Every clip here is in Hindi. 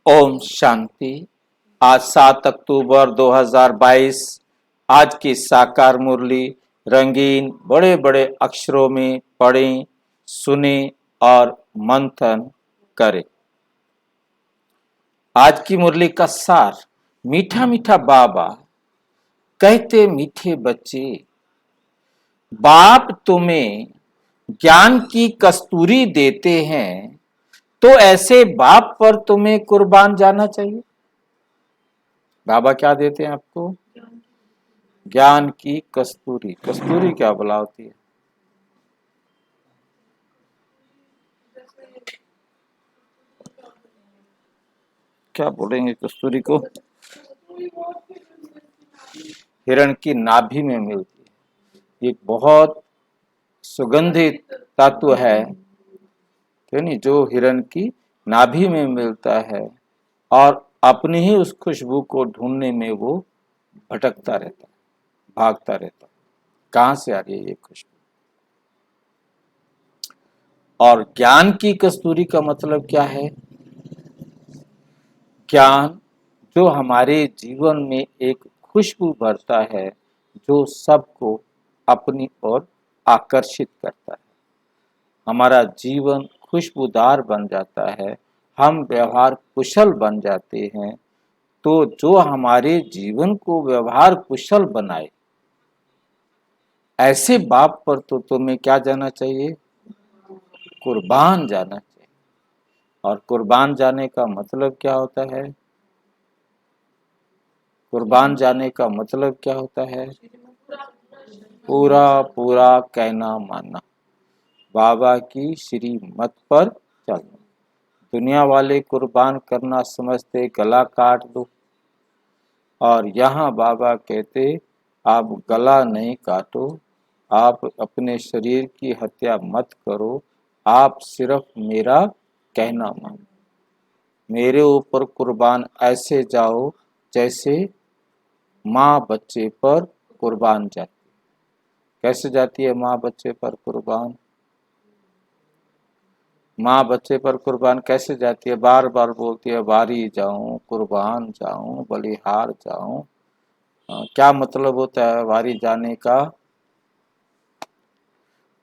ओम शांति। आज 7 अक्टूबर 2022। आज की साकार मुरली रंगीन बड़े बड़े अक्षरों में पढ़ें, सुने और मंथन करें। आज की मुरली का सार, मीठा मीठा बाबा कहते मीठे बच्चे, बाप तुम्हें ज्ञान की कस्तूरी देते हैं तो ऐसे बाप पर तुम्हें कुर्बान जाना चाहिए। बाबा क्या देते हैं आपको? ज्ञान की कस्तूरी। कस्तूरी क्या भला होती है? क्या बोलेंगे कस्तूरी को? हिरण की नाभि में मिलती है। एक बहुत सुगंधित तत्व है, नहीं, जो हिरण की नाभि में मिलता है और अपनी ही उस खुशबू को ढूंढने में वो भटकता रहता है, भागता रहता है। कहां से आ रही है ये खुशबू? और ज्ञान की कस्तूरी का मतलब क्या है? ज्ञान जो हमारे जीवन में एक खुशबू भरता है, जो सबको अपनी ओर आकर्षित करता है। हमारा जीवन खुशबूदार बन जाता है, हम व्यवहार कुशल बन जाते हैं। तो जो हमारे जीवन को व्यवहार कुशल बनाए, ऐसे बाप पर तो तुम्हें क्या जाना चाहिए? कुर्बान जाना चाहिए। और कुर्बान जाने का मतलब क्या होता है? कुर्बान जाने का मतलब क्या होता है? पूरा पूरा कहना मानना, बाबा की श्रीमत पर चलना। दुनिया वाले कुर्बान करना समझते गला काट दो, और यहाँ बाबा कहते आप गला नहीं काटो, आप अपने शरीर की हत्या मत करो, आप सिर्फ मेरा कहना मानो। मेरे ऊपर कुर्बान ऐसे जाओ जैसे माँ बच्चे पर कुर्बान जाती। कैसे जाती है माँ बच्चे पर कुर्बान? माँ बच्चे पर कुर्बान कैसे जाती है? बार बार बोलती है, वारी जाऊं, कुर्बान जाऊं, बलिहार जाऊं। क्या मतलब होता है वारी जाने का?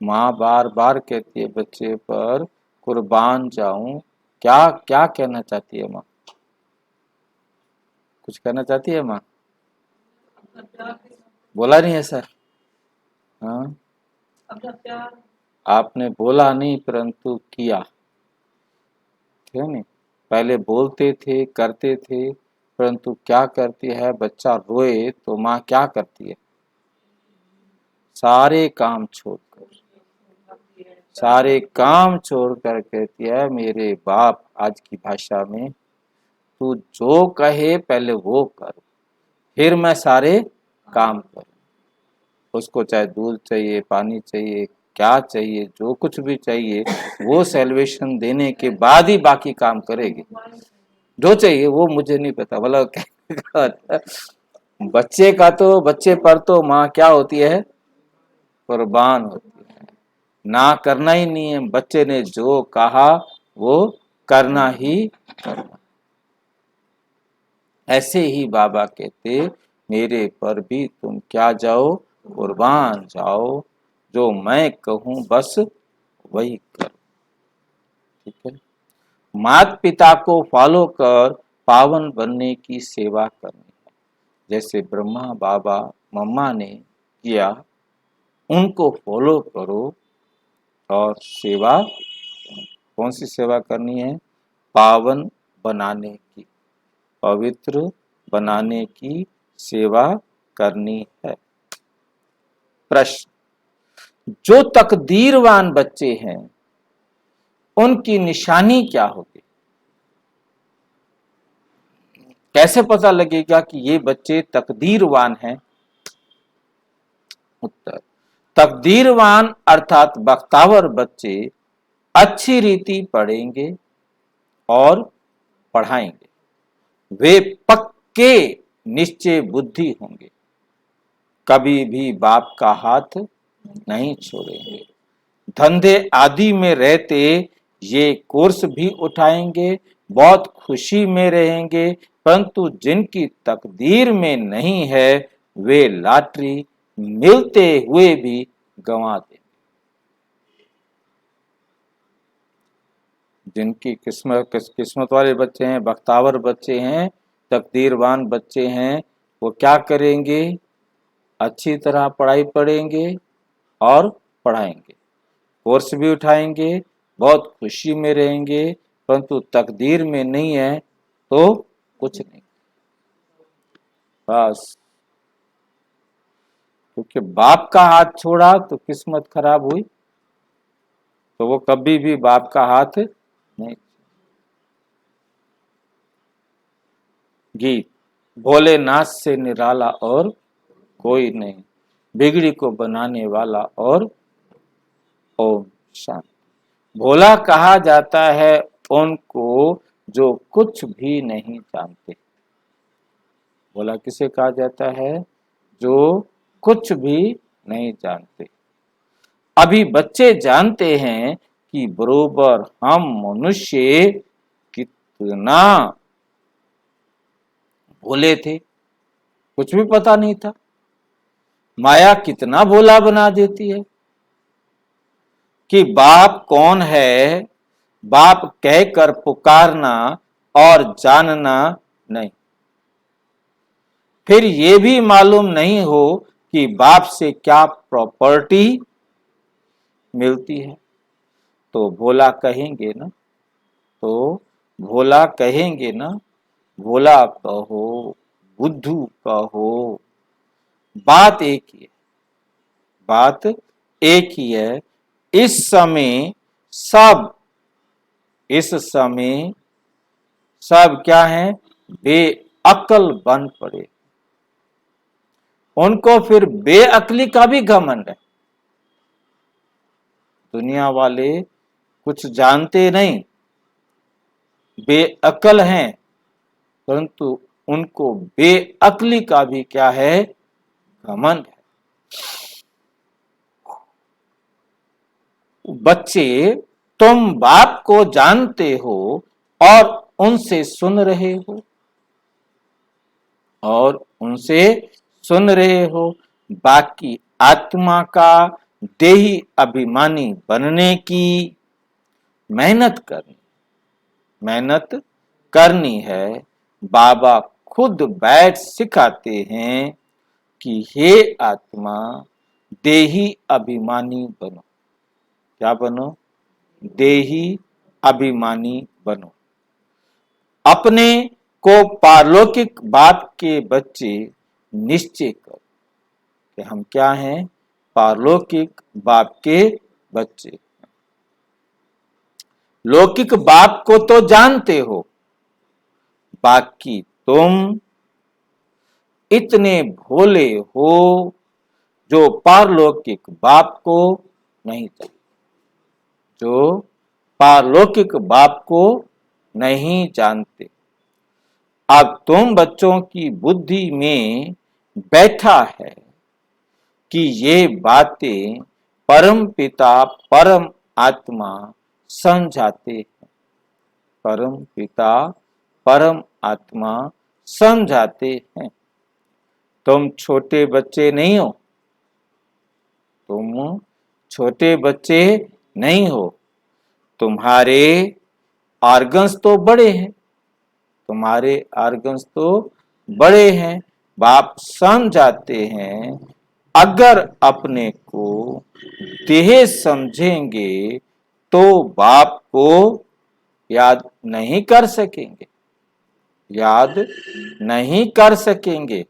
माँ बार बार कहती है बच्चे पर कुर्बान जाऊं। क्या क्या कहना चाहती है माँ? कुछ कहना चाहती है माँ? बोला नहीं है सर? हाँ, आपने बोला नहीं परंतु किया, ठीक है नहीं? पहले बोलते थे, करते थे, परंतु क्या करती है? बच्चा रोए तो माँ क्या करती है? सारे काम छोड़कर, सारे काम छोड़कर कहती है, मेरे बाप, आज की भाषा में, तू जो कहे पहले वो कर, फिर मैं सारे काम करूं। उसको चाहे दूध चाहिए, पानी चाहिए, क्या चाहिए, जो कुछ भी चाहिए, वो सैल्वेशन देने के बाद ही बाकी काम करेगी। जो चाहिए वो मुझे नहीं पता, बोला बच्चे का तो, बच्चे पर तो माँ क्या होती है? कुर्बान होती है। ना करना ही नहीं है, बच्चे ने जो कहा वो करना ही करना। ऐसे ही बाबा कहते, मेरे पर भी तुम क्या जाओ? कुर्बान जाओ, जो मैं कहूं बस वही करो। ठीक है? माता पिता को फॉलो कर पावन बनने की सेवा करनी है। जैसे ब्रह्मा बाबा मम्मा ने किया, उनको फॉलो करो। और सेवा, कौन सी सेवा करनी है? पावन बनाने की, पवित्र बनाने की सेवा करनी है। प्रश्न, जो तकदीरवान बच्चे हैं उनकी निशानी क्या होगी? कैसे पता लगेगा कि ये बच्चे तकदीरवान हैं? उत्तर, तकदीरवान अर्थात बख्तावर बच्चे अच्छी रीति पढ़ेंगे और पढ़ाएंगे। वे पक्के निश्चय बुद्धि होंगे, कभी भी बाप का हाथ नहीं छोड़ेंगे। धंधे आदि में रहते ये कोर्स भी उठाएंगे, बहुत खुशी में रहेंगे, परंतु जिनकी तकदीर में नहीं है वे लॉटरी मिलते हुए भी गंवा देंगे। जिनकी किस्मत वाले बच्चे हैं, बख्तावर बच्चे हैं, तकदीरवान बच्चे हैं, वो क्या करेंगे? अच्छी तरह पढ़ाई पढ़ेंगे और पढ़ाएंगे, कोर्स भी उठाएंगे, बहुत खुशी में रहेंगे, परंतु तकदीर में नहीं है तो कुछ नहीं। बस क्योंकि बाप का हाथ छोड़ा तो किस्मत खराब हुई, तो वो कभी भी बाप का हाथ नहीं। गीत, भोलेनाथ से निराला और कोई नहीं, बिगड़ी को बनाने वाला और ओम शांति। भोला कहा जाता है उनको जो कुछ भी नहीं जानते। भोला किसे कहा जाता है? जो कुछ भी नहीं जानते। अभी बच्चे जानते हैं कि बरोबर हम मनुष्य कितना भोले थे, कुछ भी पता नहीं था। माया कितना भोला बना देती है कि बाप कौन है, बाप कहकर पुकारना और जानना नहीं। फिर ये भी मालूम नहीं हो कि बाप से क्या प्रॉपर्टी मिलती है, तो भोला कहेंगे ना, तो भोला कहेंगे ना, भोला कहो, बुद्धू कहो, बात एक ही है, बात एक ही है। इस समय सब क्या है? बेअक्ल बन पड़े। उनको फिर बेअक्ली का भी घमंड है। दुनिया वाले कुछ जानते नहीं, बेअक्ल हैं, परंतु उनको बेअक्ली का भी क्या है? घमंड है। बच्चे, तुम बाप को जानते हो और उनसे सुन रहे हो, और उनसे सुन रहे हो। बाकी आत्मा का देही अभिमानी बनने की मेहनत करनी है। बाबा खुद बैठ सिखाते हैं कि हे आत्मा, देही अभिमानी बनो। क्या बनो? देही अभिमानी बनो। अपने को पारलौकिक बाप के बच्चे निश्चय कर कि हम क्या हैं? पारलौकिक बाप के बच्चे। लौकिक बाप को तो जानते हो, बाकी तुम इतने भोले हो जो पारलौकिक बाप को नहीं जानते, जो पारलौकिक बाप को नहीं जानते। अब तुम बच्चों की बुद्धि में बैठा है कि ये बातें परम पिता परम आत्मा समझाते हैं। परम पिता परम आत्मा समझाते हैं। तुम छोटे बच्चे नहीं हो, तुम छोटे बच्चे नहीं हो। तुम्हारे ऑर्गन्स तो बड़े हैं, तुम्हारे ऑर्गन्स तो बड़े हैं। बाप समझाते हैं अगर अपने को देह समझेंगे तो बाप को याद नहीं कर सकेंगे, याद नहीं कर सकेंगे।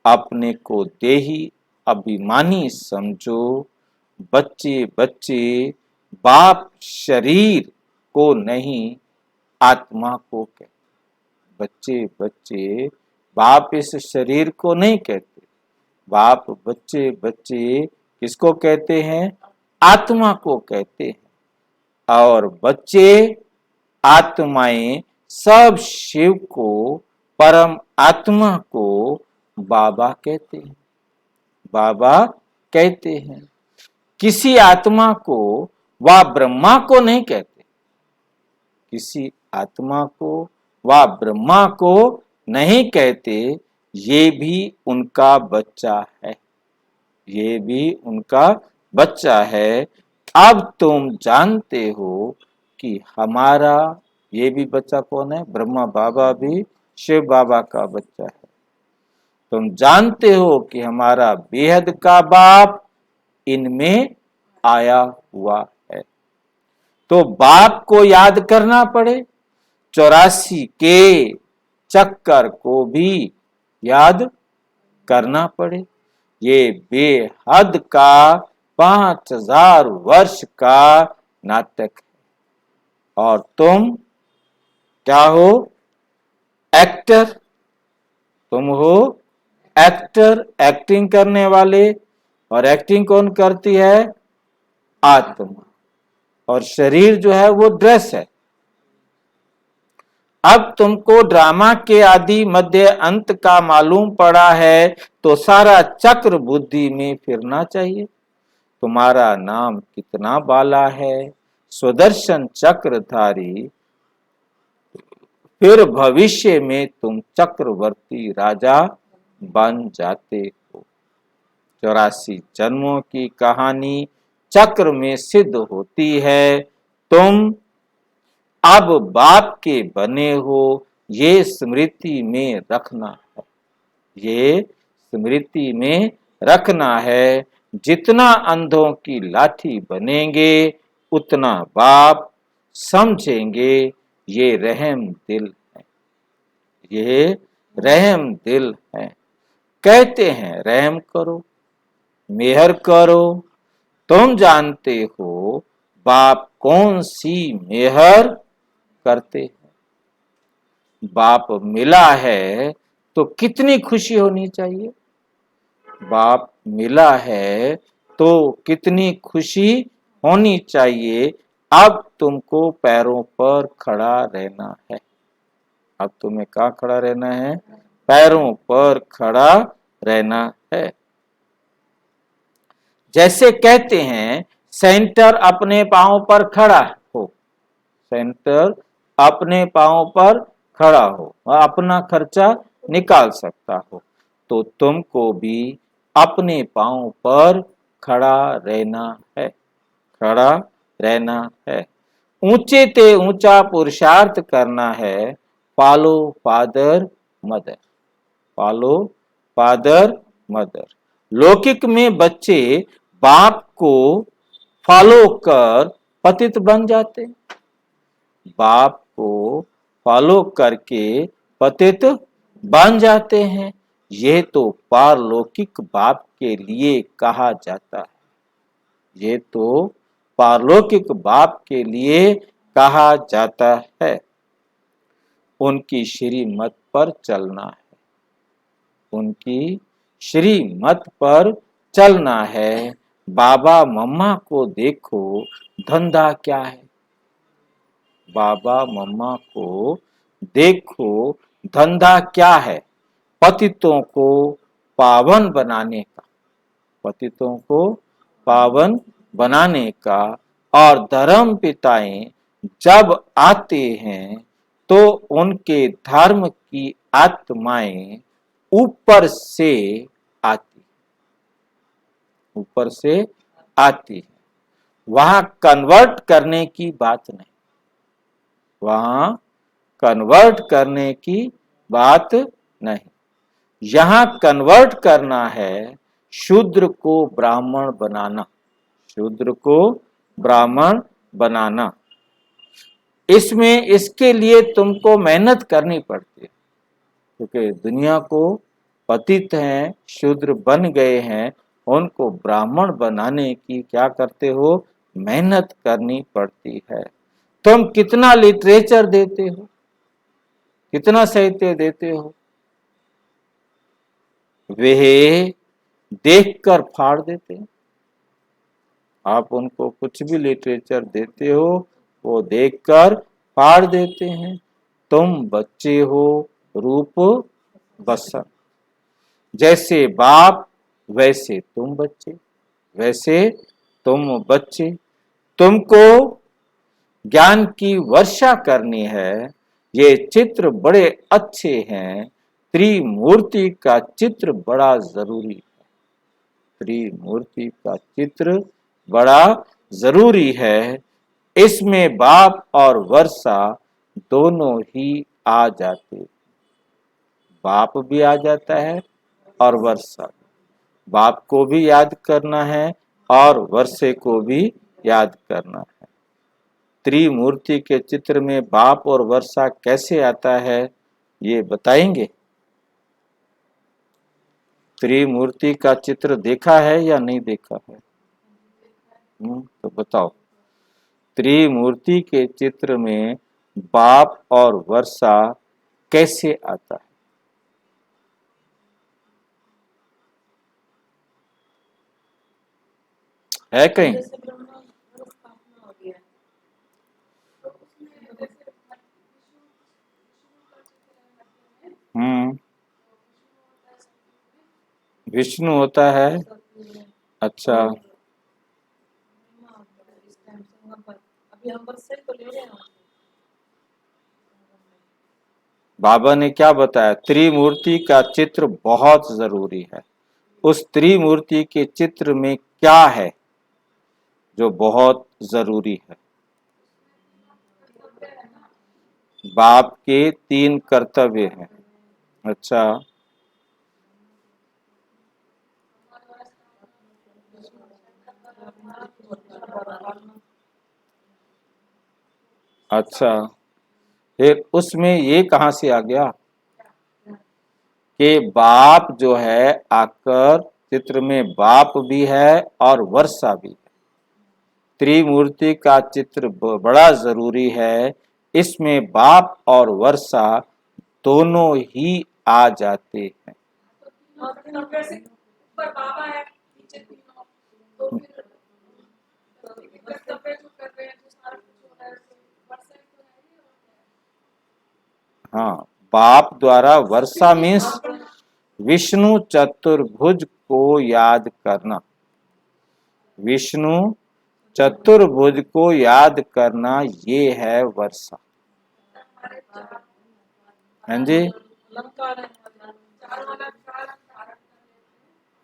अपने को देही अभिमानी समझो। बच्चे बच्चे बाप शरीर को नहीं, आत्मा को कहते। बच्चे बच्चे बाप इस शरीर को नहीं कहते, बाप बच्चे बच्चे किसको कहते हैं? आत्मा को कहते हैं। और बच्चे आत्माएं सब शिव को, परम आत्मा को बाबा कहते हैं, बाबा कहते हैं। किसी आत्मा को व ब्रह्मा को नहीं कहते, किसी आत्मा को व ब्रह्मा को नहीं कहते, ये भी उनका बच्चा है, ये भी उनका बच्चा है। अब तुम जानते हो कि हमारा ये भी बच्चा कौन है? ब्रह्मा बाबा भी शिव बाबा का बच्चा है। तुम जानते हो कि हमारा बेहद का बाप इनमें आया हुआ है। तो बाप को याद करना पड़े, 84 के चक्कर को भी याद करना पड़े। ये बेहद का 5000 वर्ष का नाटक है और तुम क्या हो? एक्टर। तुम हो एक्टर, एक्टिंग करने वाले। और एक्टिंग कौन करती है? आत्मा। और शरीर जो है वो ड्रेस है। अब तुमको ड्रामा के आदि मध्य अंत का मालूम पड़ा है, तो सारा चक्र बुद्धि में फिरना चाहिए। तुम्हारा नाम कितना बाला है, स्वदर्शन चक्रधारी। फिर भविष्य में तुम चक्रवर्ती राजा बन जाते हो। 84 जन्मों की कहानी चक्र में सिद्ध होती है। तुम अब बाप के बने हो, ये स्मृति में रखना है, ये स्मृति में रखना है। जितना अंधों की लाठी बनेंगे उतना बाप समझेंगे। ये रहम दिल है, ये रहम दिल है। कहते हैं रहम करो, मेहर करो। तुम जानते हो बाप कौन सी मेहर करते हैं। बाप मिला है तो कितनी खुशी होनी चाहिए। बाप मिला है तो कितनी खुशी होनी चाहिए। अब तुमको पैरों पर खड़ा रहना है। अब तुम्हें कहाँ खड़ा रहना है? पैरों पर खड़ा रहना है। जैसे कहते हैं सेंटर अपने पांव पर खड़ा हो, सेंटर अपने पांव पर खड़ा हो, अपना खर्चा निकाल सकता हो, तो तुमको भी अपने पांव पर खड़ा रहना है, खड़ा रहना है। ऊंचे ते ऊंचा पुरुषार्थ करना है। पालो फादर मदर, पालो फादर मदर। लौकिक में बच्चे बाप को फॉलो कर पतित बन जाते, बाप को फॉलो करके पतित बन जाते हैं। यह तो पारलौकिक बाप के लिए कहा जाता है, ये तो पारलौकिक बाप के लिए कहा जाता है। उनकी श्रीमत पर चलना है, उनकी श्रीमत पर चलना है। बाबा मम्मा को देखो, धंधा क्या है? बाबा मम्मा को देखो, धंधा क्या है? पतितों को पावन बनाने का, पतितों को पावन बनाने का। और धर्म पिताएं जब आते हैं तो उनके धर्म की आत्माएं ऊपर से आती, ऊपर से आती है। वहां कन्वर्ट करने की बात नहीं, वहां कन्वर्ट करने की बात नहीं। यहां कन्वर्ट करना है शूद्र को ब्राह्मण बनाना, शूद्र को ब्राह्मण बनाना। इसमें इसके लिए तुमको मेहनत करनी पड़ती है, क्योंकि दुनिया को पतित हैं, शूद्र बन गए हैं, उनको ब्राह्मण बनाने की क्या करते हो? मेहनत करनी पड़ती है। तुम कितना लिटरेचर देते हो, कितना साहित्य देते हो, वे देखकर फाड़ देते हैं। आप उनको कुछ भी लिटरेचर देते हो, वो देखकर फाड़ देते हैं। तुम बच्चे हो रूप बसन, जैसे बाप वैसे तुम बच्चे, वैसे तुम बच्चे। तुमको ज्ञान की वर्षा करनी है। ये चित्र बड़े अच्छे हैं, त्रिमूर्ति का चित्र बड़ा जरूरी है। त्रिमूर्ति का चित्र बड़ा जरूरी है। इसमें बाप और वर्षा दोनों ही आ जाते, बाप भी आ जाता है और वर्षा। बाप को भी याद करना है और वर्षे को भी याद करना है। त्रिमूर्ति के चित्र में बाप और वर्षा कैसे आता है, ये बताएंगे। त्रिमूर्ति का चित्र देखा है या नहीं देखा है? तो बताओ, त्रिमूर्ति के चित्र में बाप और वर्षा कैसे आता है कहीं? हम्म, विष्णु होता है। अच्छा, बाबा ने क्या बताया? त्रिमूर्ति का चित्र बहुत जरूरी है। उस त्रिमूर्ति के चित्र में क्या है जो बहुत जरूरी है? बाप के 3 कर्तव्य हैं। अच्छा, अच्छा, फिर उसमें ये कहाँ से आ गया कि बाप जो है आकर, चित्र में बाप भी है और वर्षा भी है। त्रिमूर्ति का चित्र बड़ा जरूरी है। इसमें बाप और वर्षा दोनों ही आ जाते हैं। हाँ, बाप द्वारा वर्षा मीन्स विष्णु चतुर्भुज को याद करना। विष्णु चतुर्भुज को याद करना, ये है वर्षा। हाँ जी,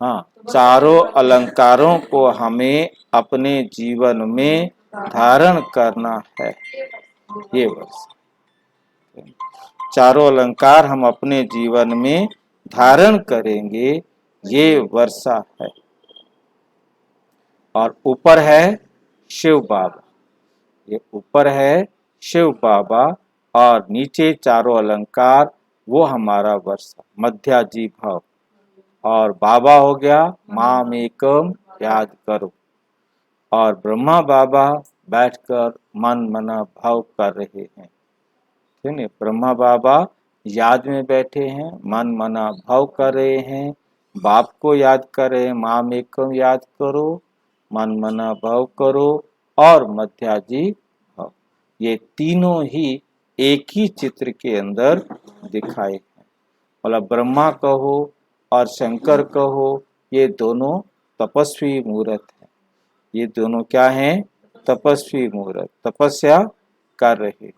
हाँ, चारों अलंकारों को हमें अपने जीवन में धारण करना है, ये वर्षा। चारों अलंकार हम अपने जीवन में धारण करेंगे, ये वर्षा है। और ऊपर है शिव बाबा, ये ऊपर है शिव बाबा और नीचे चारों अलंकार, वो हमारा वर्षा मध्याजी भाव। और बाबा हो गया माम एकम याद करो। और ब्रह्मा बाबा बैठकर मन मना भाव कर रहे हैं। ठीक है, ब्रह्मा बाबा याद में बैठे हैं, मन मना भाव कर रहे हैं। बाप को याद कर रहे हैं, माम एकम याद करो, मन मना भाव करो और मध्याजी भाव। ये तीनों ही एक ही चित्र के अंदर दिखाए हैं। बोला ब्रह्मा कहो और शंकर कहो, ये दोनों तपस्वी मूर्त हैं। ये दोनों क्या हैं? तपस्वी मूर्त, तपस्या कर रहे।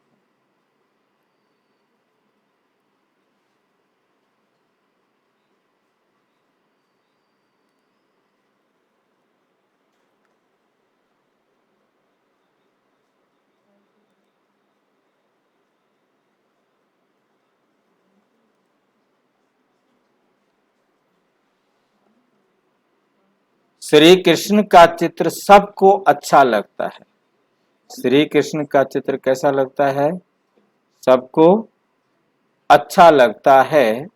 श्री कृष्ण का चित्र सबको अच्छा लगता है। श्री कृष्ण का चित्र कैसा लगता है? सबको अच्छा लगता है।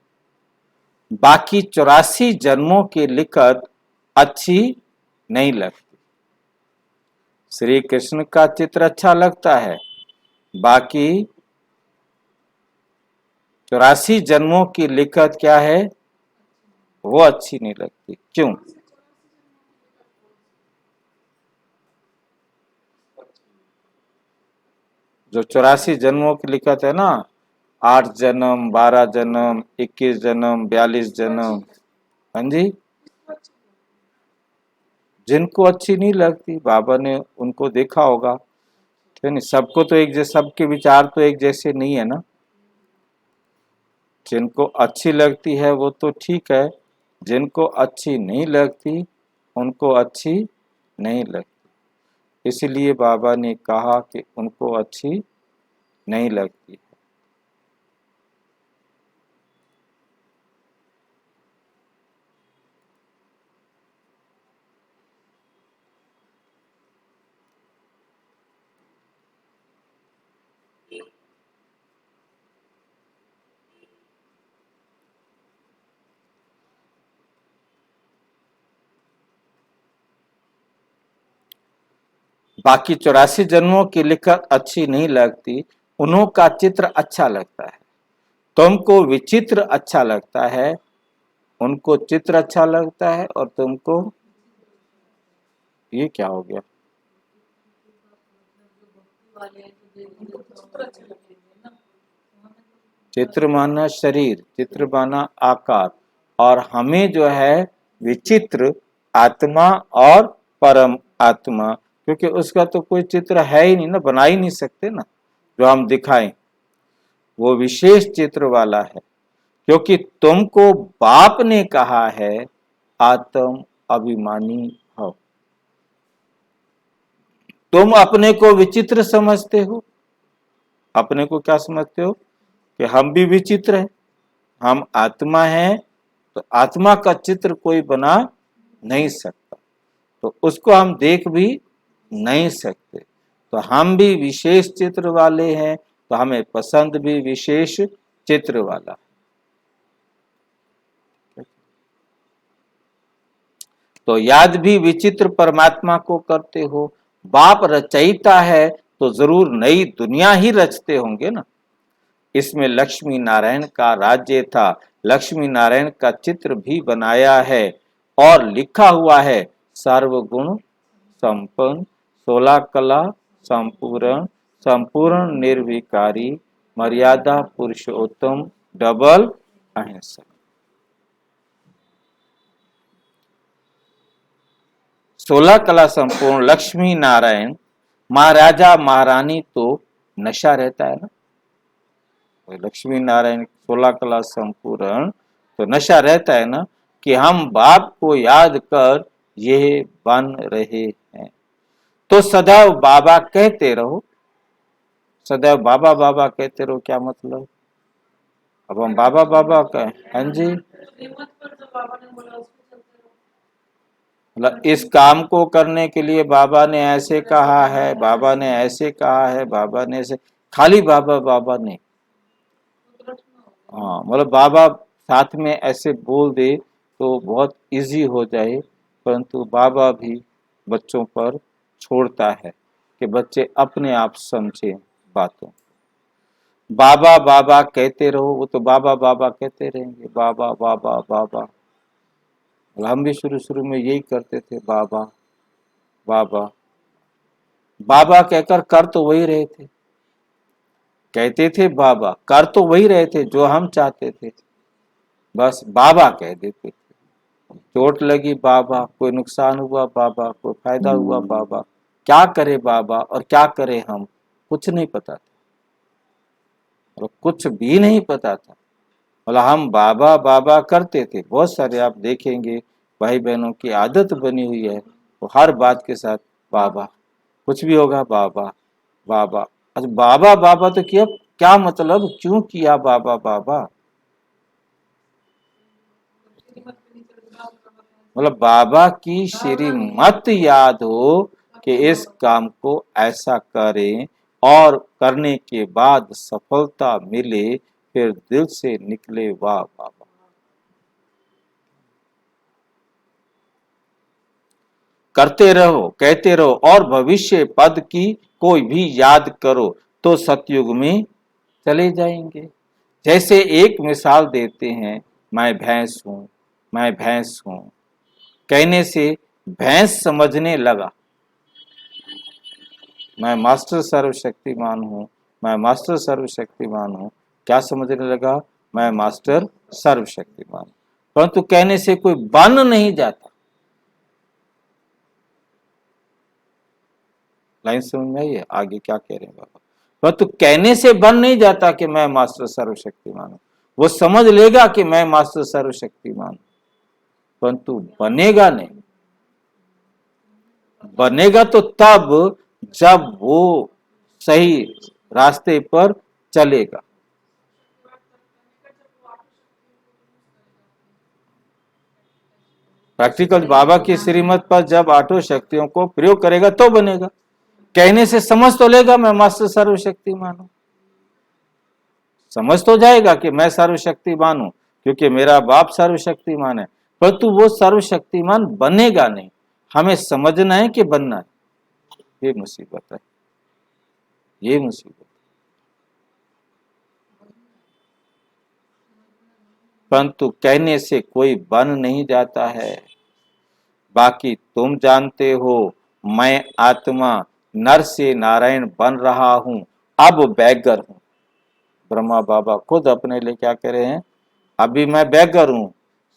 बाकी 84 जन्मों की लिखत अच्छी नहीं लगती। श्री कृष्ण का चित्र अच्छा लगता है, बाकी 84 जन्मों की लिखत क्या है, वो अच्छी नहीं लगती। क्यों? जो 84 जन्मों की लिखत है ना, 8 जन्म, 12 जन्म, 21 जन्म, 42 जन्म, हाँ जी, जिनको अच्छी नहीं लगती, बाबा ने उनको देखा होगा। है नहीं, सबको तो एक जैसे, सबके विचार तो एक जैसे नहीं है ना। जिनको अच्छी लगती है वो तो ठीक है, जिनको अच्छी नहीं लगती उनको अच्छी नहीं लगती, इसलिए बाबा ने कहा कि उनको अच्छी नहीं लगती। बाकी 84 जन्मों की लिखत अच्छी नहीं लगती, उन्हों का चित्र अच्छा लगता है। तुमको विचित्र अच्छा लगता है, उनको चित्र अच्छा लगता है, और तुमको, ये क्या हो गया? चित्र माना शरीर, चित्र माना आकार, और हमें जो है विचित्र आत्मा और परम आत्मा, क्योंकि उसका तो कोई चित्र है ही नहीं ना, बना ही नहीं सकते ना जो हम दिखाएं, वो विशेष चित्र वाला है। क्योंकि तुमको बाप ने कहा है आत्म अभिमानी हो, तुम अपने को विचित्र समझते हो। अपने को क्या समझते हो कि हम भी विचित्र हैं, हम आत्मा हैं, तो आत्मा का चित्र कोई बना नहीं सकता, तो उसको हम देख भी नहीं सकते, तो हम भी विशेष चित्र वाले हैं, तो हमें पसंद भी विशेष चित्र वाला। तो याद भी विचित्र परमात्मा को करते हो। बाप रचयिता है तो जरूर नई दुनिया ही रचते होंगे ना। इसमें लक्ष्मी नारायण का राज्य था, लक्ष्मी नारायण का चित्र भी बनाया है और लिखा हुआ है सर्वगुण संपन्न, 16 कला संपूर्ण, संपूर्ण निर्विकारी, मर्यादा पुरुषोत्तम, डबल अहिंसा। 16 कला संपूर्ण लक्ष्मी नारायण, महाराजा महारानी तो नशा रहता है ना, लक्ष्मी नारायण 16 कला संपूर्ण तो नशा रहता है ना, कि हम बाप को याद कर ये बन रहे हैं। तो सदैव बाबा कहते रहो, सदैव बाबा बाबा कहते रहो, क्या मतलब? अब हम बाबा बाबा कहें, हाँ जी, मतलब इस काम को करने के लिए बाबा ने ऐसे कहा है, बाबा ने ऐसे कहा है, बाबा ने ऐसे, खाली बाबा बाबा ने, हाँ मतलब बाबा साथ में ऐसे बोल दे तो बहुत इजी हो जाए, परंतु बाबा भी बच्चों पर छोड़ता है कि बच्चे अपने आप समझें बातों। बाबा बाबा कहते रहो, वो तो बाबा बाबा कहते रहेंगे, बाबा बाबा बाबा। हम भी शुरू शुरू में यही करते थे, बाबा बाबा बाबा कहकर कर तो वही रहे थे, कहते थे बाबा, कर तो वही रहे थे जो हम चाहते थे, बस बाबा कह देते थे। चोट लगी बाबा, कोई नुकसान हुआ बाबा, कोई फायदा हुआ बाबा, क्या करे बाबा और क्या करे हम, कुछ नहीं पता था, और कुछ भी नहीं पता था। मतलब हम बाबा बाबा करते थे। बहुत सारे आप देखेंगे भाई बहनों की आदत बनी हुई है, वो हर बात के साथ बाबा, कुछ भी होगा बाबा बाबा। अच्छा बाबा बाबा तो किया, क्या मतलब, क्यों किया बाबा बाबा? मतलब बाबा की श्रीमत याद हो कि इस काम को ऐसा करें, और करने के बाद सफलता मिले, फिर दिल से निकले वाह बाबा। करते रहो, कहते रहो, और भविष्य पद की कोई भी याद करो तो सतयुग में चले जाएंगे। जैसे एक मिसाल देते हैं, मैं भैंस हूं, मैं भैंस हूं, कहने से भैंस समझने लगा मैं मास्टर सर्वशक्तिमान हूं, मैं मास्टर सर्वशक्तिमान हूं, क्या समझने लगा? मैं मास्टर सर्वशक्तिमान। परंतु कहने से कोई बन नहीं जाता। लाइन समझ में आई है? आगे क्या कह रहे हैं बाबा? वह तो कहने से बन नहीं जाता कि मैं मास्टर सर्वशक्तिमान हूं, वो समझ लेगा कि मैं मास्टर सर्वशक्तिमान हूं, परंतु बनेगा नहीं। बनेगा तो तब जब वो सही रास्ते पर चलेगा। प्रैक्टिकल बाबा की श्रीमत पर जब आठों शक्तियों को प्रयोग करेगा तो बनेगा। कहने से समझ तो लेगा मैं मास्टर सर्वशक्तिमान हूं, समझ तो जाएगा कि मैं सर्वशक्तिमान हूं क्योंकि मेरा बाप सर्वशक्तिमान है, परंतु वो सर्वशक्तिमान बनेगा नहीं। हमें समझना है कि बनना है, ये मुसीबत है, ये मुसीबत। परंतु कहने से कोई बन नहीं जाता है। बाकी तुम जानते हो मैं आत्मा नर से नारायण बन रहा हूं, अब बैगर हूं। ब्रह्मा बाबा खुद अपने लिए क्या कह रहे हैं? अभी मैं बैगर हूं,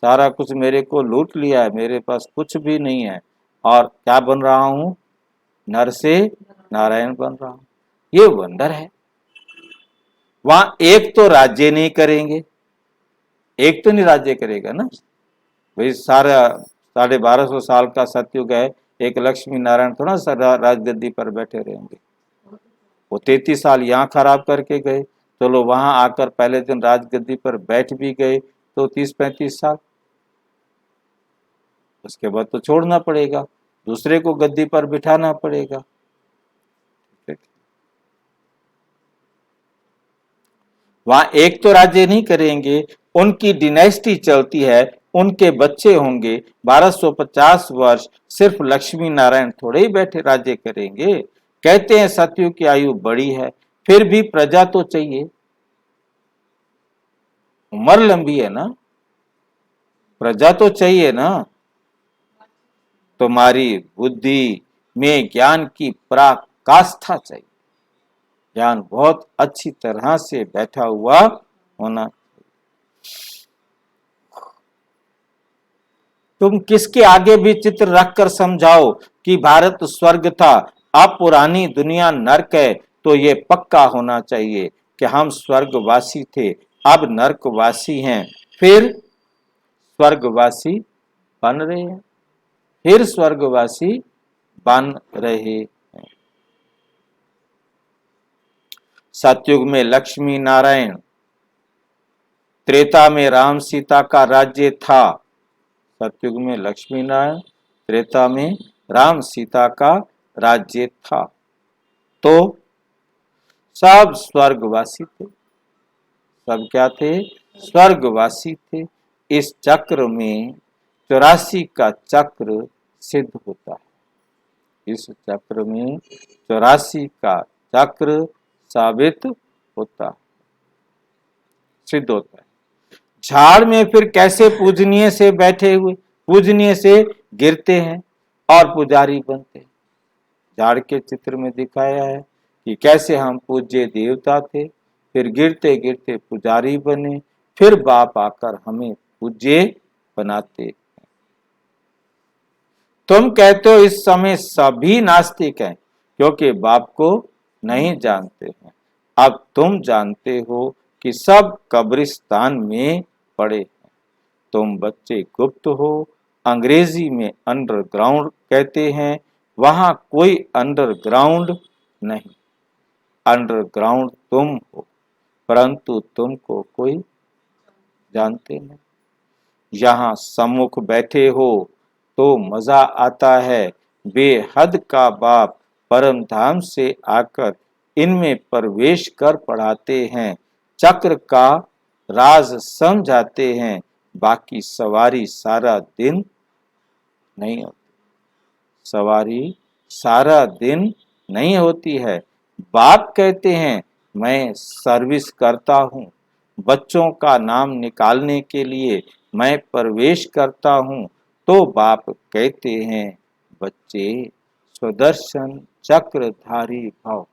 सारा कुछ मेरे को लूट लिया है, मेरे पास कुछ भी नहीं है, और क्या बन रहा हूं? नर से नारायण बन रहा हूं। ये वंडर है। वहां एक तो राज्य नहीं करेंगे, एक तो नहीं राज्य करेगा ना भाई। सारा 1250 साल का सतयुग है, एक लक्ष्मी नारायण थोड़ा सा राजगद्दी पर बैठे रहेंगे। वो 33 साल यहाँ खराब करके गए, चलो वहां आकर पहले दिन राजगद्दी पर बैठ भी गए तो 30-35 साल, उसके बाद तो छोड़ना पड़ेगा, दूसरे को गद्दी पर बिठाना पड़ेगा। वहां एक तो राज्य नहीं करेंगे, उनकी डिनेस्टी चलती है, उनके बच्चे होंगे। 1250 वर्ष सिर्फ लक्ष्मी नारायण थोड़े ही बैठे राज्य करेंगे। कहते हैं सतयुग की आयु बड़ी है, फिर भी प्रजा तो चाहिए, उम्र लंबी है ना, प्रजा तो चाहिए ना। तुम्हारी बुद्धि में ज्ञान की पराकाष्ठा चाहिए, ज्ञान बहुत अच्छी तरह से बैठा हुआ होना। तुम किसके आगे भी चित्र रखकर समझाओ कि भारत स्वर्ग था, अब पुरानी दुनिया नरक है, तो ये पक्का होना चाहिए कि हम स्वर्गवासी थे, अब नरकवासी हैं, फिर स्वर्गवासी बन रहे हैं, फिर स्वर्गवासी बन रहे हैं। सतयुग में लक्ष्मी नारायण, त्रेता में राम सीता का राज्य था। सतयुग में लक्ष्मी नारायण, त्रेता में राम सीता का राज्य था, तो सब स्वर्गवासी थे। सब क्या थे? स्वर्गवासी थे। इस चक्र में 84 का चक्र सिद्ध होता है। इस चक्र में 84 का चक्र साबित होता है, सिद्ध होता है। झाड़ में फिर कैसे पूजनीय से बैठे हुए, पूजनीय से गिरते हैं और पुजारी बनते हैं। झाड़ के चित्र में दिखाया है कि कैसे हम पूज्य देवता थे, फिर गिरते गिरते पुजारी बने, फिर बाप आकर हमें पूज्य बनाते। तुम कहते हो इस समय सभी नास्तिक हैं क्योंकि बाप को नहीं जानते हैं। अब तुम जानते हो कि सब कब्रिस्तान में पड़े हैं। तुम बच्चे गुप्त हो, अंग्रेजी में अंडरग्राउंड कहते हैं, वहां कोई अंडरग्राउंड नहीं। अंडरग्राउंड तुम हो, परंतु तुमको कोई जानते नहीं। यहाँ सम्मुख बैठे हो तो मजा आता है। बेहद का बाप परम धाम से आकर इनमें प्रवेश कर पढ़ाते हैं, चक्र का राज समझाते हैं। बाकी सवारी सारा दिन नहीं होती, सवारी सारा दिन नहीं होती है। बाप कहते हैं मैं सर्विस करता हूँ, बच्चों का नाम निकालने के लिए मैं प्रवेश करता हूँ, तो बाप कहते हैं बच्चे सुदर्शन चक्रधारी भव,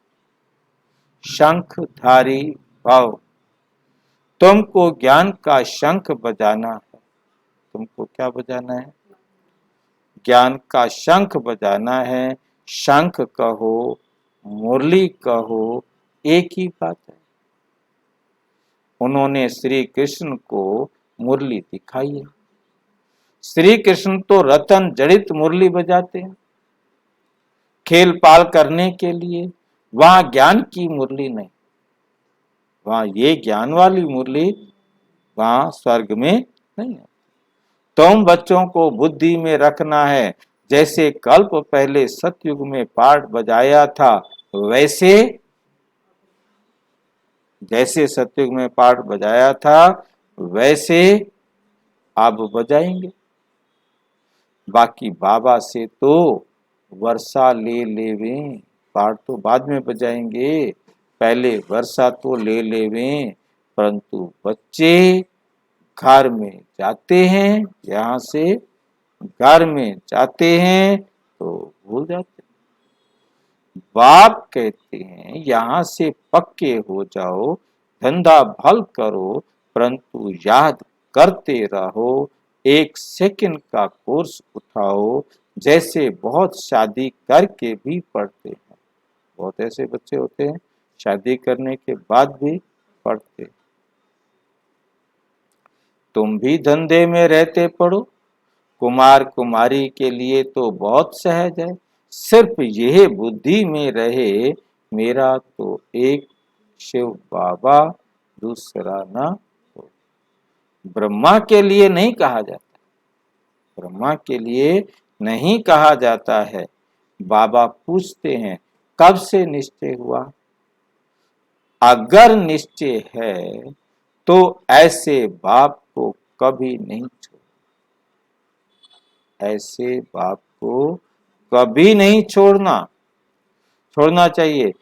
शंखधारी भव। तुमको ज्ञान का शंख बजाना है। तुमको क्या बजाना है? ज्ञान का शंख बजाना है। शंख कहो, मुरली कहो एक ही बात है। उन्होंने श्री कृष्ण को मुरली दिखाई है। श्री कृष्ण तो रतन जड़ित मुरली बजाते हैं खेल पाल करने के लिए। वहां ज्ञान की मुरली नहीं, वहां ये ज्ञान वाली मुरली वहां स्वर्ग में नहीं है। तुम बच्चों को बुद्धि में रखना है, जैसे कल्प पहले सतयुग में पाठ बजाया था वैसे, जैसे सतयुग में पाठ बजाया था वैसे आप बजाएंगे। बाकी बाबा से तो वर्षा ले लेवें, पाठ तो बाद में बजाएंगे, पहले वर्षा तो ले लेवें। परंतु बच्चे घर में जाते हैं, यहाँ से घर में जाते हैं तो भूल जाते हैं। बाप कहते हैं यहाँ से पक्के हो जाओ, धंधा भल करो, परंतु याद करते रहो। एक सेकंड का कोर्स उठाओ, जैसे बहुत शादी करके भी पढ़ते हैं। बहुत ऐसे बच्चे होते हैं शादी करने के बाद भी पढ़ते। तुम भी धंधे में रहते पढ़ो, कुमार कुमारी के लिए तो बहुत सहज है। सिर्फ यह बुद्धि में रहे, मेरा तो एक शिव बाबा दूसरा ना हो। ब्रह्मा के लिए नहीं कहा जाता, ब्रह्मा के लिए नहीं कहा जाता है। बाबा पूछते हैं कब से निश्चय हुआ। अगर निश्चय है तो ऐसे बाप को कभी नहीं छोड़, ऐसे बाप को कभी नहीं छोड़ना चाहिए।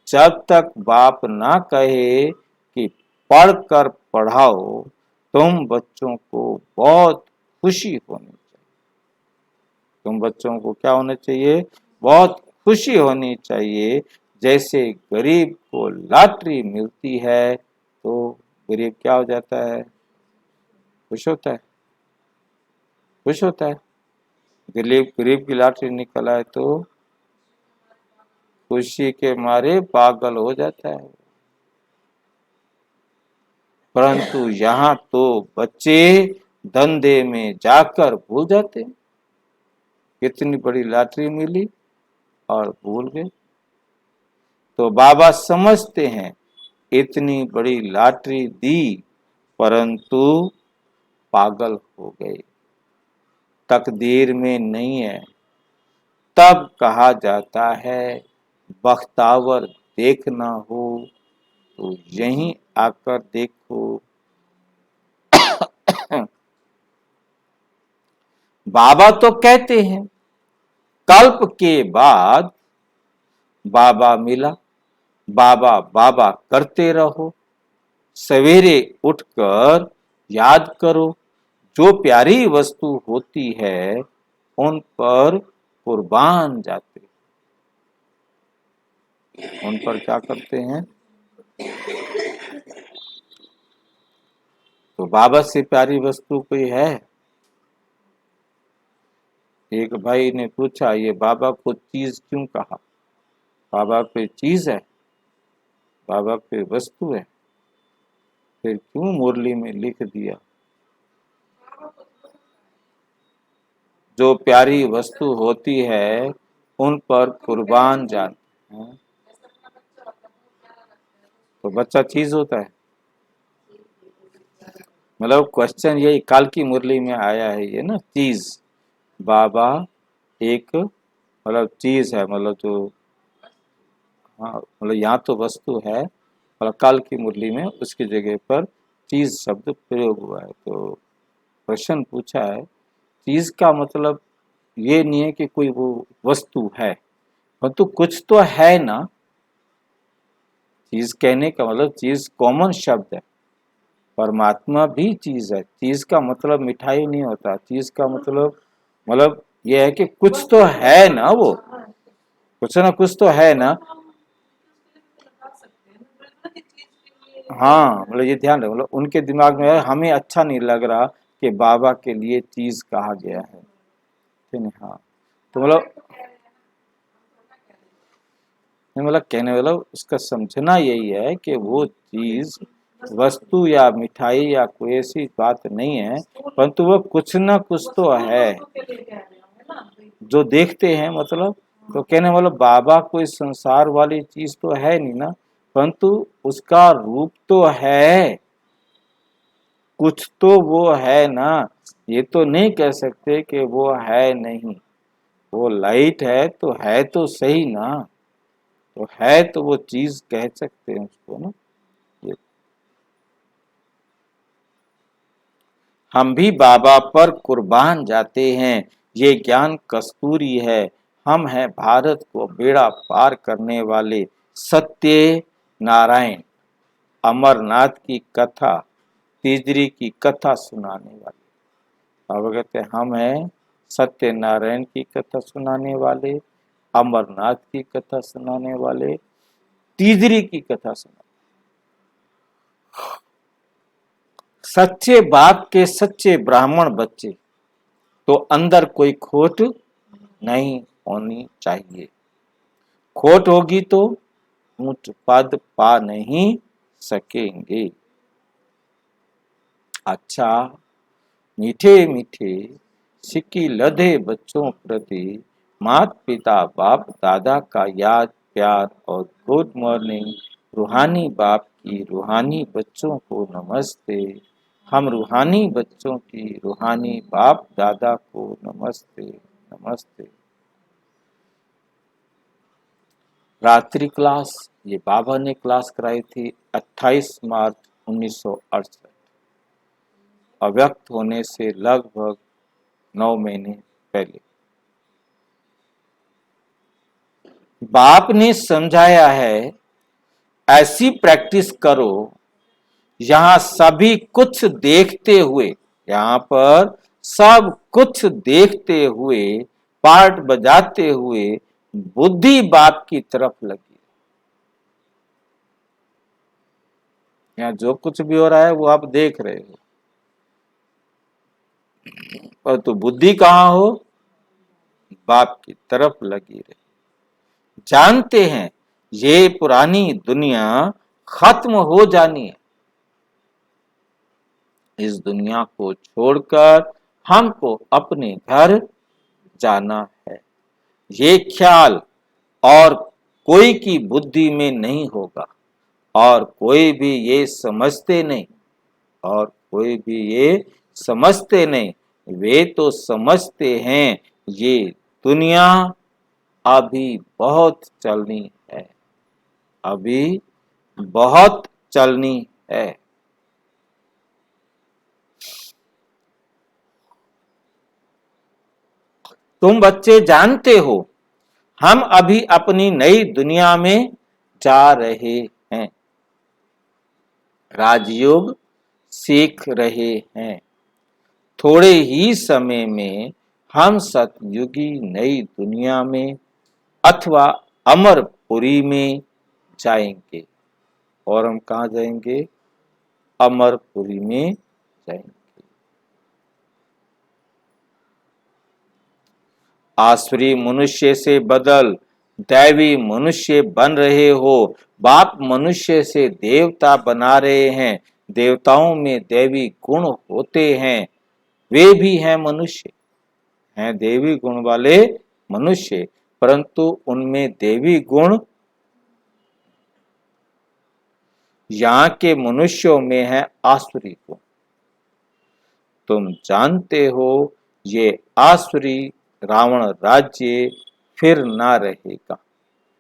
जब तक बाप ना कहे कि पढ़कर पढ़ाओ, तुम बच्चों को बहुत खुशी होनी चाहिए। तुम बच्चों को क्या होना चाहिए? बहुत खुशी होनी चाहिए। जैसे गरीब को लॉटरी मिलती है तो गरीब क्या हो जाता है? खुश होता है, खुश होता है। गरीब की लॉटरी निकल आए तो खुशी के मारे पागल हो जाता है। परंतु यहाँ तो बच्चे धंधे में जाकर भूल जाते हैं, कितनी बड़ी लॉटरी मिली और भूल गए। तो बाबा समझते हैं इतनी बड़ी लॉटरी दी परंतु पागल हो गए, तकदीर में नहीं है। तब कहा जाता है बख्तावर देखना हो तो यहीं आकर देखो। बाबा तो कहते हैं कल्प के बाद बाबा मिला, बाबा बाबा करते रहो। सवेरे उठकर याद करो, जो प्यारी वस्तु होती है उन पर कुर्बान जाते, उन पर क्या करते हैं? तो बाबा से प्यारी वस्तु कोई है? एक भाई ने पूछा ये बाबा को चीज क्यों कहा? बाबा पे चीज है, बाबा पे वस्तु है, फिर क्यों मुरली में लिख दिया? जो प्यारी वस्तु होती है उन पर कुर्बान जाते हैं। तो बच्चा चीज होता है? मतलब क्वेश्चन यही काल की मुरली में आया है ये ना, चीज। बाबा एक मतलब चीज है, मतलब जो, हाँ मतलब यहाँ तो वस्तु है, मतलब काल की मुरली में उसकी जगह पर चीज शब्द प्रयोग हुआ है। तो प्रश्न पूछा है, चीज का मतलब ये नहीं है कि कोई वो वस्तु है, परंतु कुछ तो है ना। चीज कहने का मतलब चीज कॉमन शब्द है, परमात्मा भी चीज है। चीज का मतलब मिठाई नहीं होता, चीज का मतलब ये है कि कुछ तो है ना, वो कुछ ना कुछ तो है ना। हाँ मतलब ये ध्यान रखो, मतलब उनके दिमाग में है, हमें अच्छा नहीं लग रहा कि बाबा के लिए चीज कहा गया है, ठीक है। हाँ तो मतलब मतलब कहने वाला उसका समझना यही है कि वो चीज वस्तु या मिठाई या कोई ऐसी बात नहीं है, परंतु वो कुछ ना कुछ तो है जो देखते हैं। मतलब तो कहने वाला बाबा कोई संसार वाली चीज तो है नहीं ना, परंतु उसका रूप तो है, कुछ तो वो है ना। ये तो नहीं कह सकते कि वो है नहीं। वो लाइट है तो सही ना, तो है तो वो चीज कह सकते हैं उसको ना। ये हम भी बाबा पर कुर्बान जाते हैं, ये ज्ञान कस्तूरी है। हम हैं भारत को बेड़ा पार करने वाले सत्य नारायण। अमरनाथ की कथा, तीजरी की कथा सुनाने वाले बाबा कहते हैं हम हैं सत्य नारायण की कथा सुनाने वाले, अमरनाथ की कथा सुनाने वाले, तीजरी की कथा सुनाने, सच्चे बाप के सच्चे ब्राह्मण बच्चे। तो अंदर कोई खोट नहीं होनी चाहिए। खोट होगी तो ऊंच पद पा नहीं सकेंगे। अच्छा, मीठे मीठे सिक्की लदे बच्चों प्रति माता पिता बाप दादा का याद प्यार और गुड मॉर्निंग। रूहानी बाप की रूहानी बच्चों को नमस्ते। हम रूहानी बच्चों की रूहानी बाप दादा को नमस्ते नमस्ते। रात्रि क्लास, ये बाबा ने क्लास कराई थी 28 मार्च 1968, अव्यक्त होने से लगभग 9 महीने पहले। बाप ने समझाया है ऐसी प्रैक्टिस करो यहां सभी कुछ देखते हुए, यहां पर सब कुछ देखते हुए, पार्ट बजाते हुए बुद्धि बाप की तरफ लगी। यहाँ जो कुछ भी हो रहा है वो आप देख रहे हो, और तो बुद्धि कहाँ हो, बाप की तरफ लगी रहे। जानते हैं ये पुरानी दुनिया खत्म हो जानी है, इस दुनिया को छोड़कर हमको अपने घर जाना है। ये ख्याल और कोई की बुद्धि में नहीं होगा, और कोई भी ये समझते नहीं, और कोई भी ये समझते नहीं। वे तो समझते हैं ये दुनिया अभी बहुत चलनी है, अभी बहुत चलनी है। तुम बच्चे जानते हो हम अभी अपनी नई दुनिया में जा रहे हैं, राजयोग सीख रहे हैं। थोड़े ही समय में हम सतयुगी नई दुनिया में अथवा अमरपुरी में जाएंगे। और हम कहाँ जाएंगे, अमरपुरी में जाएंगे। आसुरी मनुष्य से बदल दैवी मनुष्य बन रहे हो। बाप मनुष्य से देवता बना रहे हैं। देवताओं में देवी गुण होते हैं, वे भी हैं मनुष्य, हैं देवी गुण वाले मनुष्य, परंतु उनमें देवी गुण यहाँ के मनुष्यों में है आसुरी गुण। तुम जानते हो ये आसुरी रावण राज्य फिर ना रहेगा,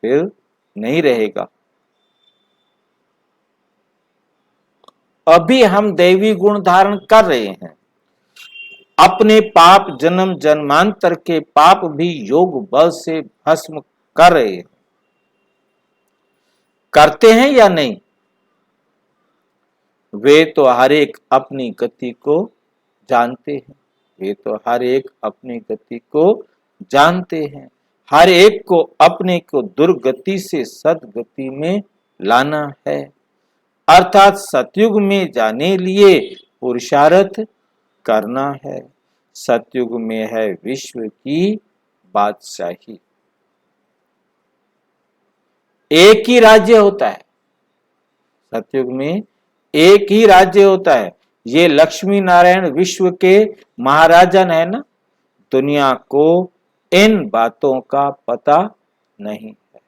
फिर नहीं रहेगा। अभी हम दैवी गुण धारण कर रहे हैं। अपने पाप जन्म जन्मांतर के पाप भी योग बल से भस्म कर रहे हैं। करते हैं या नहीं? वे तो हर एक अपनी गति को जानते हैं, वे तो हर एक अपनी गति को जानते हैं। हर एक को अपने को दुर्गति से सदगति में लाना है, अर्थात सतयुग में जाने लिए पुरुषार्थ करना है। सतयुग में है विश्व की बादशाही। एक ही राज्य होता है, सतयुग में एक ही राज्य होता है। ये लक्ष्मी नारायण विश्व के महाराजन है ना, दुनिया को इन बातों का पता नहीं है।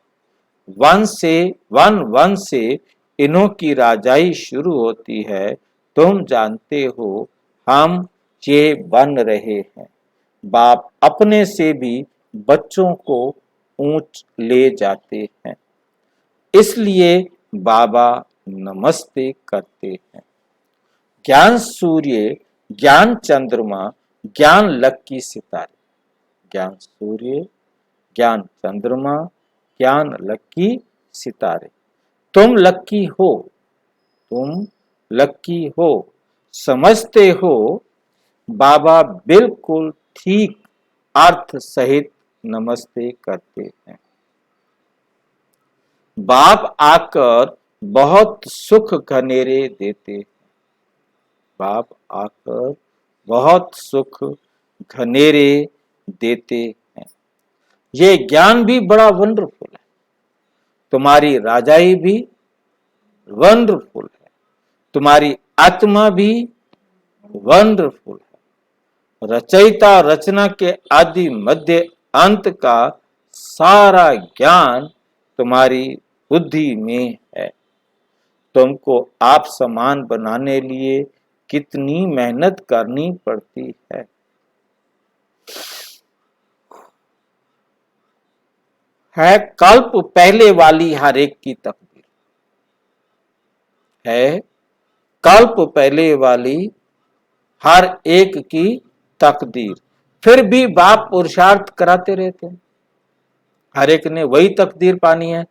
वन से इन्हों की राजाई शुरू होती है। तुम जानते हो हम ये बन रहे हैं। बाप अपने से भी बच्चों को ऊंच ले जाते हैं, इसलिए बाबा नमस्ते करते हैं। ज्ञान सूर्य, ज्ञान चंद्रमा, ज्ञान लक्की सितारे। ज्ञान सूर्य, ज्ञान चंद्रमा, ज्ञान लक्की सितारे। तुम लक्की हो, तुम लक्की हो, समझते हो। बाबा बिल्कुल ठीक अर्थ सहित नमस्ते करते हैं। बाप आकर बहुत सुख घनेरे देते हैं। बाप आकर बहुत सुख घनेरे देते हैं। ये ज्ञान भी बड़ा वंडरफुल है, तुम्हारी राजाई भी वंडरफुल है, तुम्हारी आत्मा भी वंडरफुल है। रचयिता रचना के आदि मध्य अंत का सारा ज्ञान तुम्हारी बुद्धि में है। तुमको आप समान बनाने लिए कितनी मेहनत करनी पड़ती है कल्प पहले वाली हर एक की तकदीर, है कल्प पहले वाली हर एक की तकदीर। फिर भी बाप पुरुषार्थ कराते रहते हैं। हर एक ने वही तकदीर पानी है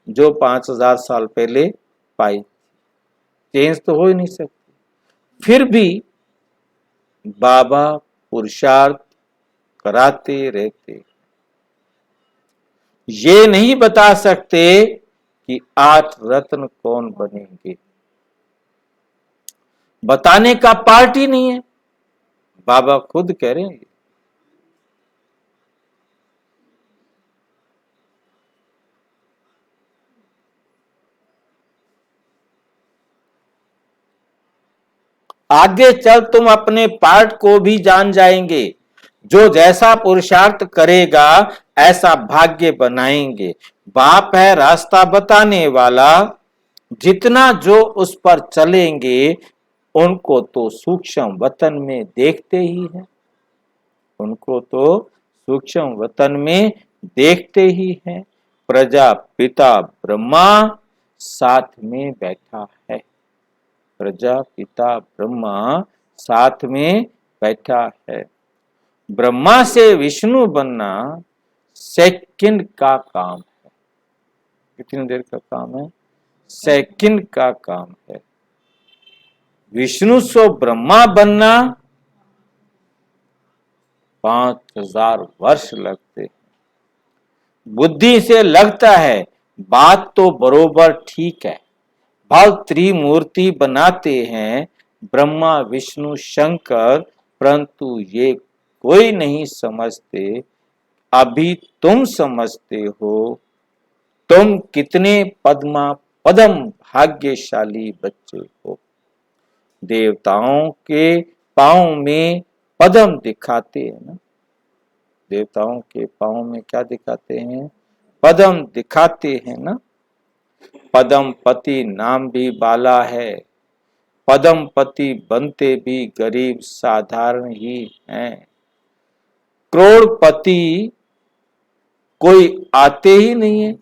जो 5000 साल पहले पाई, चेंज तो हो ही नहीं सकती। फिर भी बाबा पुरुषार्थ कराते रहते। ये नहीं बता सकते कि 8 रत्न कौन बनेंगे, बताने का पार्ट ही नहीं है। बाबा खुद कह रहे हैं। आगे चल तुम अपने पार्ट को भी जान जाएंगे। जो जैसा पुरुषार्थ करेगा ऐसा भाग्य बनाएंगे। बाप है रास्ता बताने वाला, जितना जो उस पर चलेंगे उनको तो सूक्ष्म वतन में देखते ही हैं, उनको तो सूक्ष्म वतन में देखते ही हैं। प्रजापिता ब्रह्मा साथ में बैठा है, प्रजापिता ब्रह्मा साथ में बैठा है। ब्रह्मा से विष्णु बनना सेकंड का काम है। कितनी देर का काम है? सेकंड का काम है। विष्णु से ब्रह्मा बनना 5000 वर्ष लगते हैं। बुद्धि से लगता है बात तो बरोबर ठीक है, भाव त्रिमूर्ति बनाते हैं ब्रह्मा विष्णु शंकर, परंतु ये कोई नहीं समझते। अभी तुम समझते हो। तुम कितने पदम भाग्यशाली बच्चे हो। देवताओं के पांव में पदम दिखाते हैं ना, देवताओं के पांव में क्या दिखाते हैं? पदम दिखाते हैं ना। पदम पति नाम भी बाला है, पदम पति बनते भी गरीब साधारण ही हैं। करोड़पति कोई आते ही नहीं है,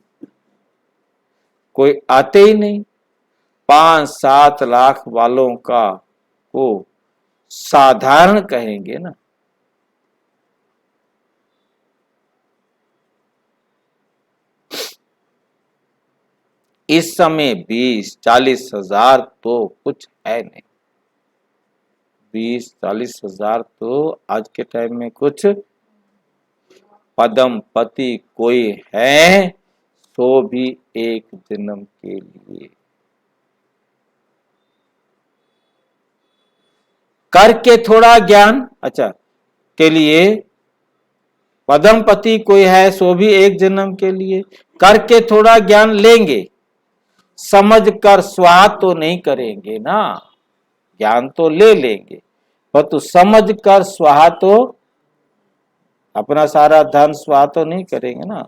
कोई आते ही नहीं। 5-7 लाख वालों का को साधारण कहेंगे ना। इस समय 20-40 हजार तो कुछ है नहीं। 20-40 हजार तो आज के टाइम में कुछ। पदम पति कोई है तो भी एक जन्म के लिए, करके थोड़ा ज्ञान अच्छा के लिए पदमपति कोई है सो भी एक जन्म के लिए, करके थोड़ा ज्ञान लेंगे, समझ कर स्वाहा तो नहीं करेंगे ना, ज्ञान तो ले लेंगे परंतु समझ कर स्वाहा तो, अपना सारा धन स्वाहा तो नहीं करेंगे ना।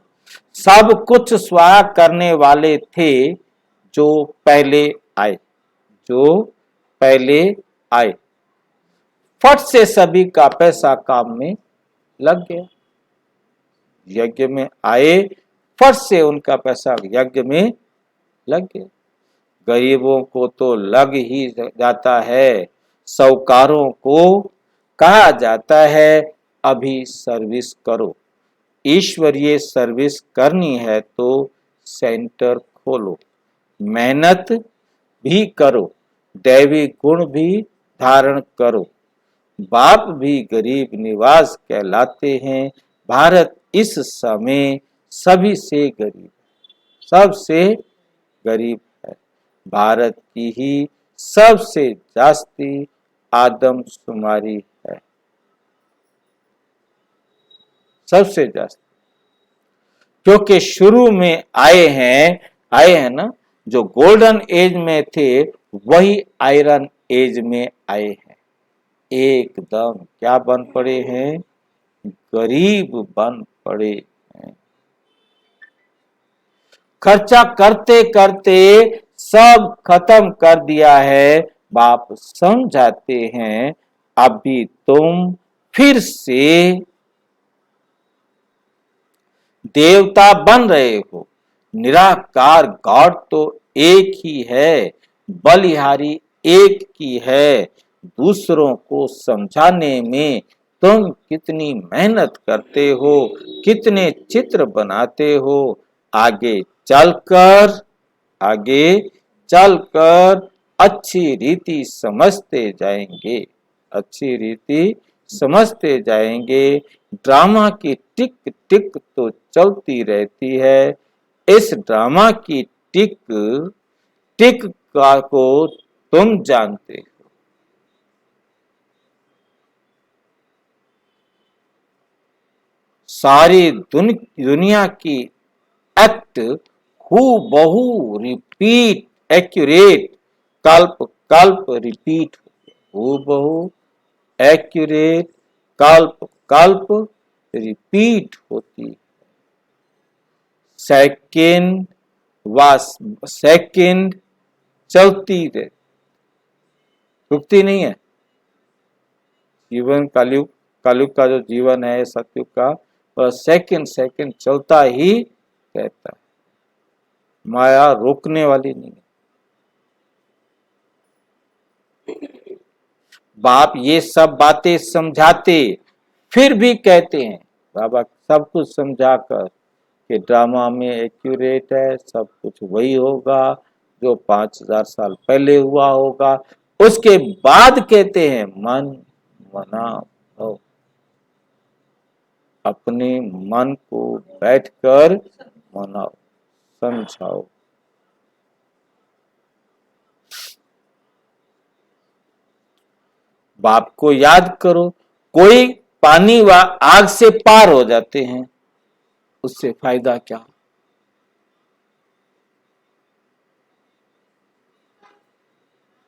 सब कुछ स्वाहा करने वाले थे जो पहले आए, जो पहले आए, फट से सभी का पैसा काम में लग गया। यज्ञ में आए, फट से उनका पैसा यज्ञ में लग गया। गरीबों को तो लग ही जाता है, साहूकारों को कहा जाता है अभी सर्विस करो। ईश्वरीय सर्विस करनी है तो सेंटर खोलो, मेहनत भी करो, दैवी गुण भी धारण करो। बाप भी गरीब निवास कहलाते हैं। भारत इस समय सभी से गरीब, सबसे गरीब है। भारत की ही सबसे जास्ती आदमशुमारी है, सबसे जास्ती, क्योंकि शुरू में आए हैं ना, जो गोल्डन एज में थे वही आयरन एज में आए हैं। एकदम क्या बन पड़े हैं, गरीब बन पड़े हैं। खर्चा करते करते सब खत्म कर दिया है। बाप समझाते हैं अभी तुम फिर से देवता बन रहे हो। निराकार गॉड तो एक ही है, बलिहारी एक की है। दूसरों को समझाने में तुम कितनी मेहनत करते हो, कितने चित्र बनाते हो। आगे चलकर आगे चलकर अच्छी रीति समझते जाएंगे, अच्छी रीति समझते जाएंगे। ड्रामा की टिक टिक तो चलती रहती है। इस ड्रामा की टिक टिक का को तुम जानते हो। सारी दुनिया की एक्ट हु बहु रिपीट एक्यूरेट, कल्प कल्प रिपीट, हु बहु एक्यूरेट कल्प कल्प रिपीट होती। सेकंड वास सेकंड चलती रहे, रुकती नहीं है। जीवन कलयुग, कलयुग का जो जीवन है सतयुग का, वह सेकंड सेकंड चलता ही रहता है। माया रोकने वाली नहीं है। बाप ये सब बातें समझाते फिर भी कहते हैं, बाबा सब कुछ समझाकर कि ड्रामा में एक्यूरेट है, सब कुछ वही होगा जो 5000 साल पहले हुआ होगा। उसके बाद कहते हैं मन मना भव, अपने मन को बैठकर मनाओ, समझाओ। बाप को याद करो। कोई पानी व आग से पार हो जाते हैं, उससे फायदा क्या?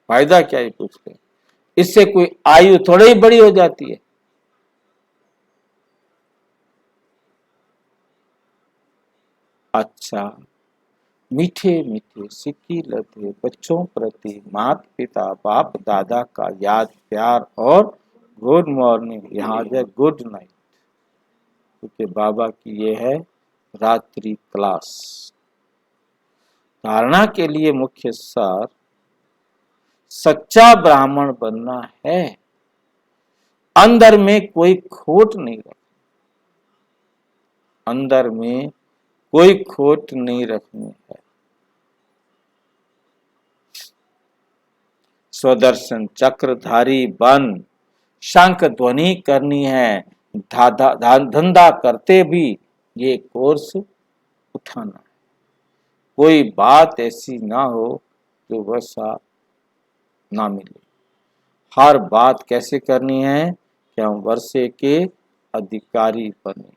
फायदा क्या ही पूछते हैं, इससे कोई आयु थोड़ी ही बड़ी हो जाती है। अच्छा, मीठे मीठे सिक्की लते बच्चों प्रति माता पिता बाप दादा का याद प्यार और गुड मॉर्निंग, यहाँ है गुड नाइट, क्योंकि बाबा की ये है रात्रि क्लास। धारणा के लिए मुख्य सार, सच्चा ब्राह्मण बनना है, अंदर में कोई खोट नहीं रखनी, अंदर में कोई खोट नहीं रखनी है। स्वदर्शन चक्रधारी बन, शंख ध्वनि करनी है, धंधा करते भी ये कोर्स उठाना है। कोई बात ऐसी ना हो जो वैसा ना मिले। हर बात कैसे करनी है कि हम वर्षे के अधिकारी बने,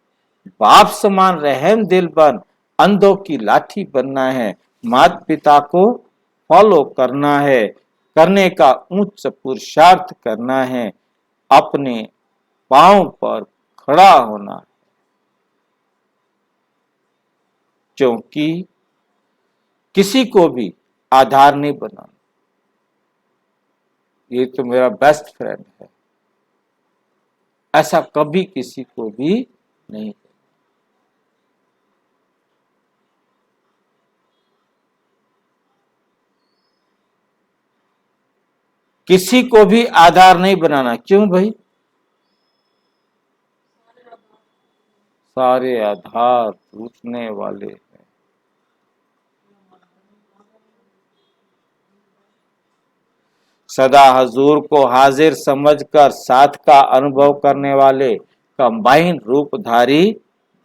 बाप समान रहम दिल बन अंधों की लाठी बनना है, माता पिता को फॉलो करना है, करने का उच्च पुरुषार्थ करना है, अपने पांव पर खड़ा होना है। क्योंकि किसी को भी आधार नहीं बनाना। ये तो मेरा बेस्ट फ्रेंड है, ऐसा कभी किसी को भी नहीं। किसी को भी आधार नहीं बनाना। क्यों भाई? सारे आधार टूटने वाले हैं। सदा हजूर को हाजिर समझकर साथ का अनुभव करने वाले कंबाइन रूपधारी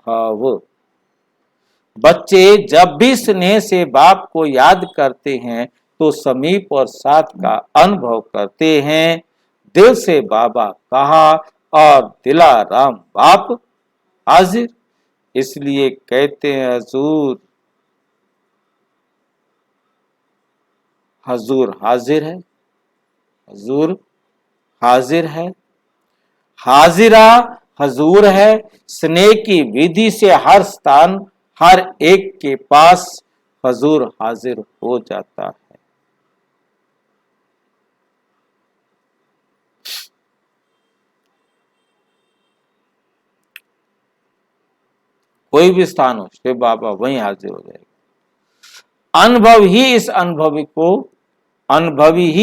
भाव। बच्चे जब भी स्नेह से बाप को याद करते हैं तो समीप और साथ का अनुभव करते हैं। दिल से बाबा कहा और दिलाराम बाप हाजिर। इसलिए कहते हैं हजूर, हजूर हाजिर है, हजूर हाजिर है। हाजिरा हजूर है। स्नेह की विधि से हर स्थान हर एक के पास हजूर हाजिर हो जाता है। कोई भी स्थान हो, शिव बाबा वहीं हाजिर हो जाएगा। अनुभवी ही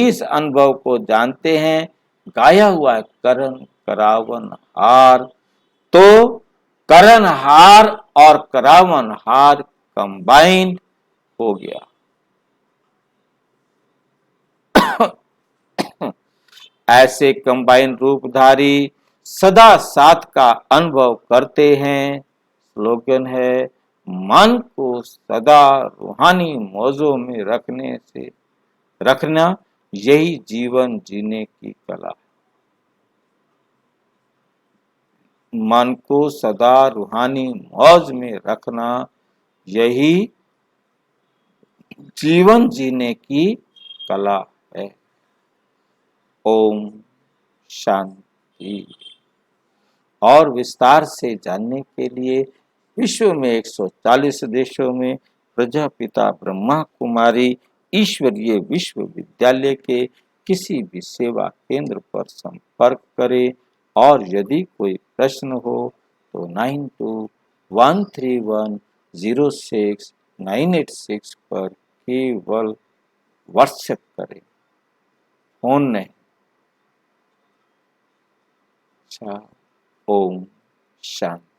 इस अनुभव को जानते हैं। गाया हुआ है करण करावन हार। तो करण हार और करावन हार कंबाइंड हो गया। ऐसे कंबाइन रूपधारी सदा साथ का अनुभव करते हैं। स्लोगन है, मन को सदा रूहानी मौजों में रखना यही जीवन जीने की कला है। मन को सदा रूहानी मौज में रखना यही जीवन जीने की कला है। ओम शांति। और विस्तार से जानने के लिए विश्व में 140 देशों में प्रजापिता ब्रह्मा कुमारी ईश्वरीय विश्वविद्यालय के किसी भी सेवा केंद्र पर संपर्क करें। और यदि कोई प्रश्न हो तो 9213106986 पर केवल व्हाट्सएप करें, फोन नहीं। अच्छा, ओम शांति।